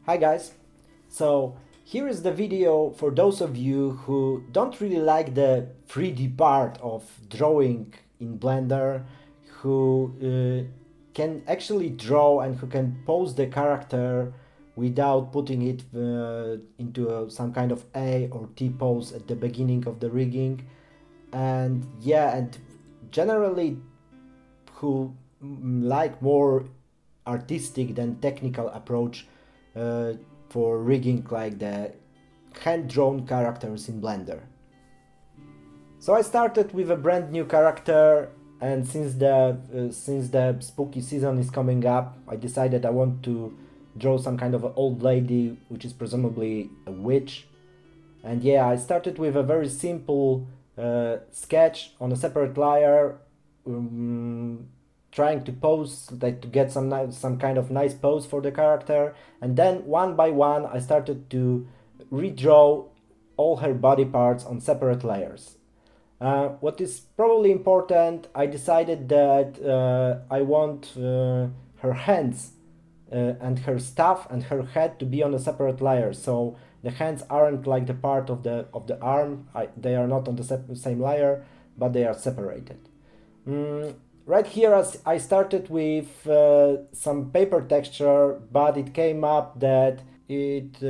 Hi guys! So here is the video for those of you who don't really like the 3D part of drawing in Blender, who can actually draw and who can pose the character without putting it into some kind of A or T pose at the beginning of the rigging. And generally who like more artistic than technical approach uh, for rigging like the hand-drawn characters in Blender. So I started with a brand new character, and since the spooky season is coming up, I decided I want to draw some kind of an old lady, which is presumably a witch. And yeah, I started with a very simple sketch on a separate layer, um, trying to pose, like to get some kind of nice pose for the character, and then one by one I started to redraw all her body parts on separate layers. What is probably important, I decided that I want her hands and her staff and her head to be on a separate layer. So the hands aren't like the part of the arm. They are not on the same layer, but they are separated. Mm, right here, as I started with some paper texture, but it came up that it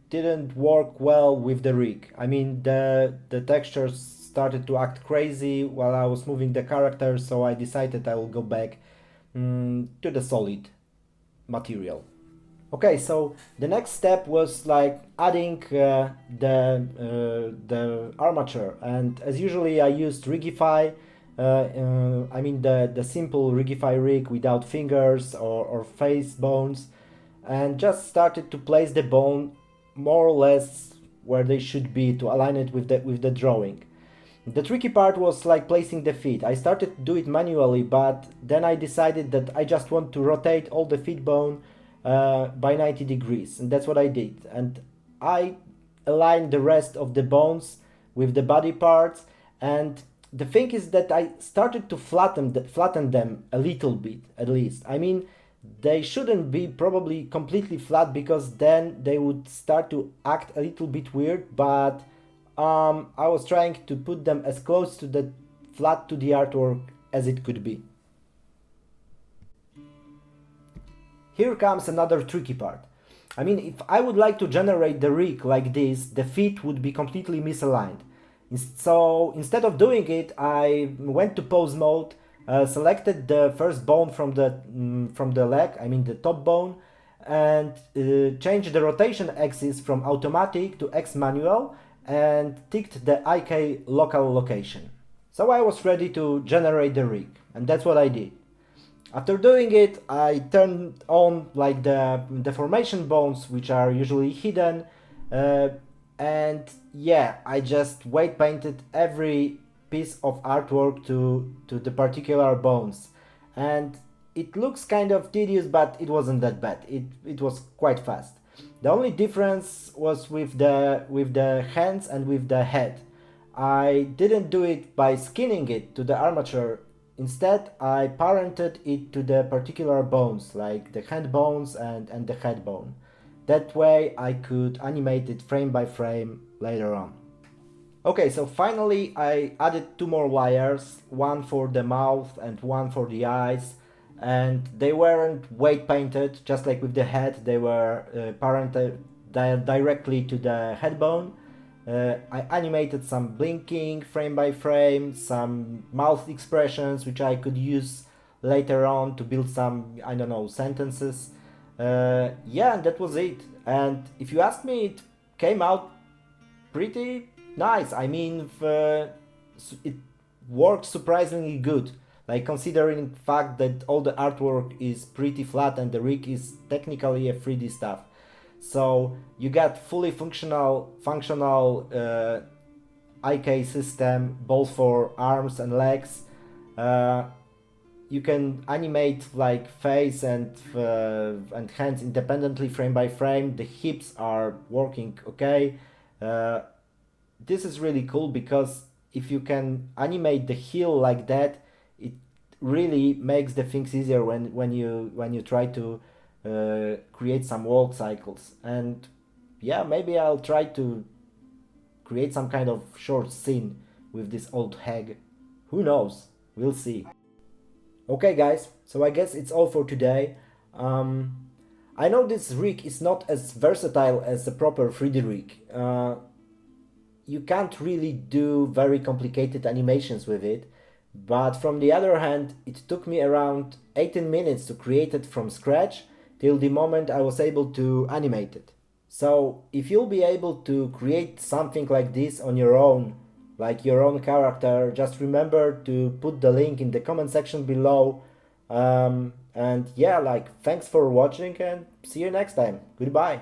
didn't work well with the rig. I mean, the textures started to act crazy while I was moving the character, so I decided I will go back to the solid material. Okay, so the next step was like adding the armature, and as usually I used Rigify. I mean the simple Rigify rig without fingers or face bones, and just started to place the bone more or less where they should be to align it with the drawing. The tricky part was like placing the feet. I started to do it manually, but then I decided that I just want to rotate all the feet bone by 90 degrees, and that's what I did. And I aligned the rest of the bones with the body parts, and the thing is that I started to flatten them a little bit, at least. I mean, they shouldn't be probably completely flat because then they would start to act a little bit weird, but I was trying to put them as close to the flat to the artwork as it could be. Here comes another tricky part. I mean, if I would like to generate the rig like this, the feet would be completely misaligned. So instead of doing it, I went to pose mode, selected the first bone from the leg, I mean the top bone, and changed the rotation axis from automatic to X manual, and ticked the IK local location. So I was ready to generate the rig, and that's what I did. After doing it, I turned on like the deformation bones, which are usually hidden, uh, and yeah, I just weight painted every piece of artwork to the particular bones, and it looks kind of tedious, but it wasn't that bad. It was quite fast. The only difference was with the hands and with the head. I didn't do it by skinning it to the armature. Instead, I parented it to the particular bones, like the hand bones and the head bone. That way I could animate it frame by frame later on. Okay, so finally I added two more layers, one for the mouth and one for the eyes, and they weren't weight painted, just like with the head, they were parented directly to the head bone. I animated some blinking frame by frame, some mouth expressions which I could use later on to build some, I don't know, sentences. Yeah, and that was it. And if you ask me, it came out pretty nice. I mean, it worked surprisingly good. Like considering the fact that all the artwork is pretty flat and the rig is technically a 3D stuff. So you got fully functional IK system both for arms and legs. Uh, you can animate like face and hands independently frame by frame. The hips are working okay. Uh, this is really cool because if you can animate the heel like that, it really makes the things easier when you try create some walk cycles. And yeah, maybe I'll try to create some kind of short scene with this old hag. Who knows? We'll see. Okay, guys, so I guess it's all for today. I know this rig is not as versatile as a proper 3D rig. You can't really do very complicated animations with it, but from the other hand, it took me around 18 minutes to create it from scratch till the moment I was able to animate it. So if you'll be able to create something like this on your own, like your own character, just remember to put the link in the comment section below. And yeah, like, thanks for watching and see you next time. Goodbye.